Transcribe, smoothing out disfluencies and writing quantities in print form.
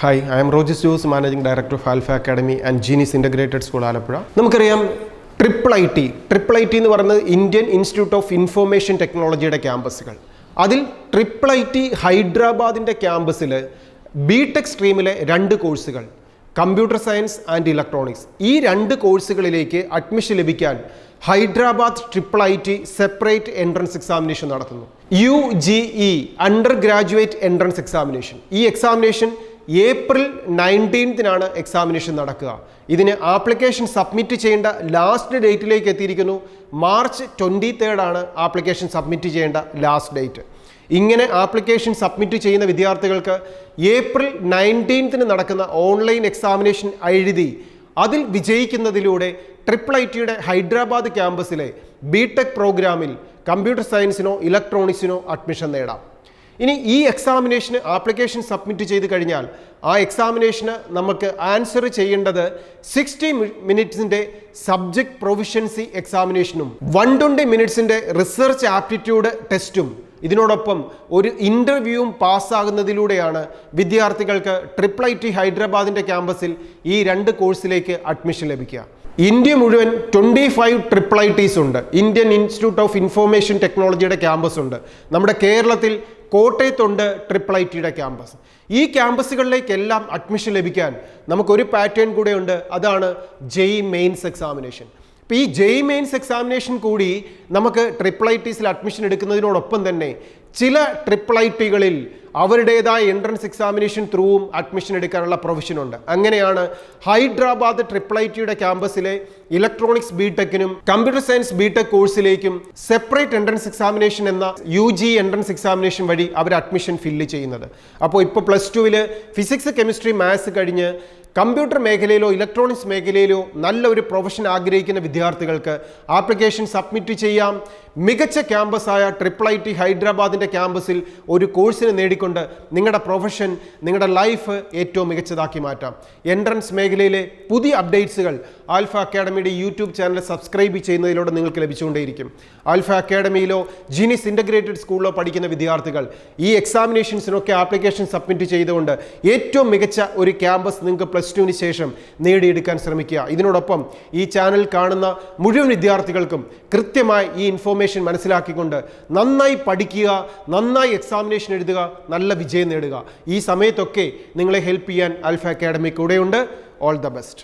Hi, I am Rogis Jose, Managing Director of Alpha Academy and Genius Integrated School, Alappuzha. നമുക്കറിയാം IIIT എന്ന് പറയുന്നത് Indian institute of information ടെക്നോളജിയുടെ ക്യാമ്പസുകൾ. അതിൽ IIIT ഹൈദരാബാദിൻ്റെ ക്യാമ്പസിൽ BTech സ്ട്രീമിലെ 2 കോഴ്സുകൾ, computer science and electronics, ഈ 2 കോഴ്സുകളിലേക്ക് അഡ്മിഷൻ ലഭിക്കാൻ Hyderabad IIIT separate entrance examination നടത്തുന്നു. UGE under graduate entrance examination. ഈ എക്സാമിനേഷൻ ഏപ്രിൽ 19-നാണ് എക്സാമിനേഷൻ നടക്കുക. ഇതിന് ആപ്ലിക്കേഷൻ സബ്മിറ്റ് ചെയ്യേണ്ട ലാസ്റ്റ് ഡേറ്റിലേക്ക് എത്തിയിരിക്കുന്നു. മാർച്ച് 23 ആപ്ലിക്കേഷൻ സബ്മിറ്റ് ചെയ്യേണ്ട ലാസ്റ്റ് ഡേറ്റ്. ഇങ്ങനെ ആപ്ലിക്കേഷൻ സബ്മിറ്റ് ചെയ്യുന്ന വിദ്യാർത്ഥികൾക്ക് ഏപ്രിൽ 19-ന് നടക്കുന്ന ഓൺലൈൻ എക്സാമിനേഷൻ എഴുതി അതിൽ വിജയിക്കുന്നതിലൂടെ IIITയുടെ ഹൈദരാബാദ് ക്യാമ്പസിലെ ബിടെക് പ്രോഗ്രാമിൽ കമ്പ്യൂട്ടർ സയൻസിനോ ഇലക്ട്രോണിക്സിനോ അഡ്മിഷൻ നേടാം. ഇനി ഈ എക്സാമിനേഷന് ആപ്ലിക്കേഷൻ സബ്മിറ്റ് ചെയ്ത് കഴിഞ്ഞാൽ ആ എക്സാമിനേഷന് നമുക്ക് ആൻസർ ചെയ്യേണ്ടത് 60 മിനിറ്റ്സിൻ്റെ സബ്ജക്റ്റ് പ്രൊഫിഷ്യൻസി എക്സാമിനേഷനും 120 മിനിറ്റ്സിൻ്റെ റിസർച്ച് ആപ്റ്റിറ്റ്യൂഡ് ടെസ്റ്റും ഇതിനോടൊപ്പം ഒരു ഇൻ്റർവ്യൂവും പാസ്സാകുന്നതിലൂടെയാണ് വിദ്യാർത്ഥികൾക്ക് IIIT ഹൈദരാബാദിൻ്റെ ക്യാമ്പസിൽ ഈ 2 കോഴ്സിലേക്ക് അഡ്മിഷൻ ലഭിക്കുക. ഇന്ത്യ മുഴുവൻ 25 IIITs ഉണ്ട്. ഇന്ത്യൻ ഇൻസ്റ്റിറ്റ്യൂട്ട് ഓഫ് ഇൻഫർമേഷൻ ടെക്നോളജിയുടെ ക്യാമ്പസ് ഉണ്ട്. നമ്മുടെ കേരളത്തിൽ കോട്ടയത്തുണ്ട് IIITയുടെ ക്യാമ്പസ്. ഈ ക്യാമ്പസുകളിലേക്കെല്ലാം അഡ്മിഷൻ ലഭിക്കാൻ നമുക്കൊരു പാറ്റേൺ കൂടെ ഉണ്ട്. അതാണ് JEE മെയിൻസ് എക്സാമിനേഷൻ. ഇപ്പോൾ ഈ JEE മെയിൻസ് എക്സാമിനേഷൻ കൂടി നമുക്ക് IIITസിൽ അഡ്മിഷൻ എടുക്കുന്നതിനോടൊപ്പം തന്നെ ചില IIITകളിൽ അവരുടേതായ എൻട്രൻസ് എക്സാമിനേഷൻ ത്രൂവും അഡ്മിഷൻ എടുക്കാനുള്ള പ്രൊവിഷൻ ഉണ്ട്. അങ്ങനെയാണ് ഹൈദരാബാദ് IIITയുടെ ക്യാമ്പസിലെ ഇലക്ട്രോണിക്സ് ബിടെക്കിനും കമ്പ്യൂട്ടർ സയൻസ് ബിടെക് കോഴ്സിലേക്കും സെപ്പറേറ്റ് എൻട്രൻസ് എക്സാമിനേഷൻ എന്ന UGE എൻട്രൻസ് എക്സാമിനേഷൻ വഴി അവർ അഡ്മിഷൻ ഫില്ല് ചെയ്യുന്നത്. അപ്പോൾ ഇപ്പോൾ +2-ൽ ഫിസിക്സ്, കെമിസ്ട്രി, മാത്സ് കഴിഞ്ഞ് കമ്പ്യൂട്ടർ മേഖലയിലോ ഇലക്ട്രോണിക്സ് മേഖലയിലോ നല്ലൊരു പ്രൊഫഷൻ ആഗ്രഹിക്കുന്ന വിദ്യാർത്ഥികൾക്ക് ആപ്ലിക്കേഷൻ സബ്മിറ്റ് ചെയ്യാം. മികച്ച ക്യാമ്പസായ IIIT ഹൈദരാബാദിൻ്റെ ക്യാമ്പസിൽ ഒരു കോഴ്സിന് നേടിക്കൊണ്ട് നിങ്ങളുടെ പ്രൊഫഷൻ, നിങ്ങളുടെ ലൈഫ് ഏറ്റവും മികച്ചതാക്കി മാറ്റാം. എൻട്രൻസ് മേഖലയിലെ പുതിയ അപ്ഡേറ്റ്സുകൾ ആൽഫ അക്കാഡമിയുടെ യൂട്യൂബ് ചാനൽ സബ്സ്ക്രൈബ് ചെയ്യുന്നതിലൂടെ നിങ്ങൾക്ക് ലഭിച്ചുകൊണ്ടേയിരിക്കും. ആൽഫ അക്കാഡമിയിലോ ജീനിയസ് ഇൻ്റഗ്രേറ്റഡ് സ്കൂളിലോ പഠിക്കുന്ന വിദ്യാർത്ഥികൾ ഈ എക്സാമിനേഷൻസിനൊക്കെ ആപ്ലിക്കേഷൻ സബ്മിറ്റ് ചെയ്തുകൊണ്ട് ഏറ്റവും മികച്ച ഒരു ക്യാമ്പസ് നിങ്ങൾക്ക് +2-ന് ശേഷം നേടിയെടുക്കാൻ ശ്രമിക്കുക. ഇതിനോടൊപ്പം ഈ ചാനൽ കാണുന്ന മുഴുവൻ വിദ്യാർത്ഥികൾക്കും കൃത്യമായി ഈ ഇൻഫോർമേഷൻ മനസ്സിലാക്കിക്കൊണ്ട് നന്നായി പഠിക്കുക, നന്നായി എക്സാമിനേഷൻ എഴുതുക, നല്ല വിജയം നേടുക. ഈ സമയത്തൊക്കെ നിങ്ങളെ ഹെൽപ്പ് ചെയ്യാൻ ആൽഫ അക്കാഡമി കൂടെയുണ്ട്. All the best.